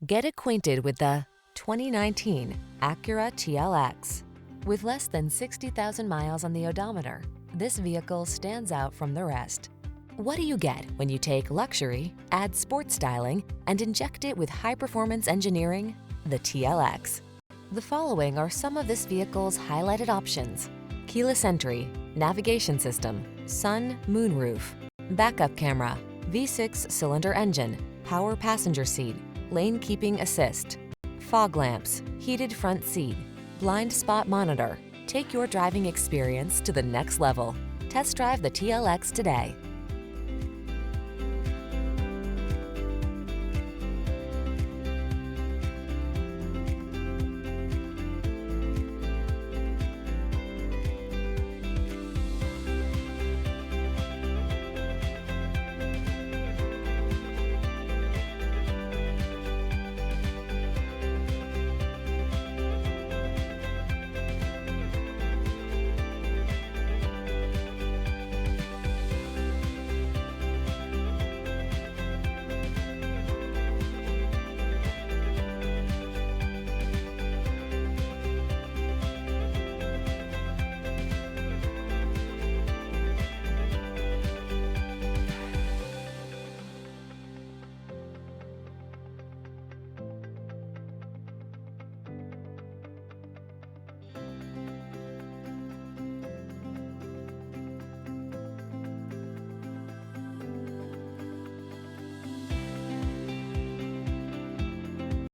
Get acquainted with the 2019 Acura TLX. With less than 60,000 miles on the odometer, this vehicle stands out from the rest. What do you get when you take luxury, add sports styling, and inject it with high-performance engineering? The TLX. The following are some of this vehicle's highlighted options: keyless entry, navigation system, sun, moonroof, backup camera, V6 cylinder engine, power passenger seat, lane keeping assist, fog lamps, heated front seat, blind spot monitor. Take your driving experience to the next level. Test drive the TLX today.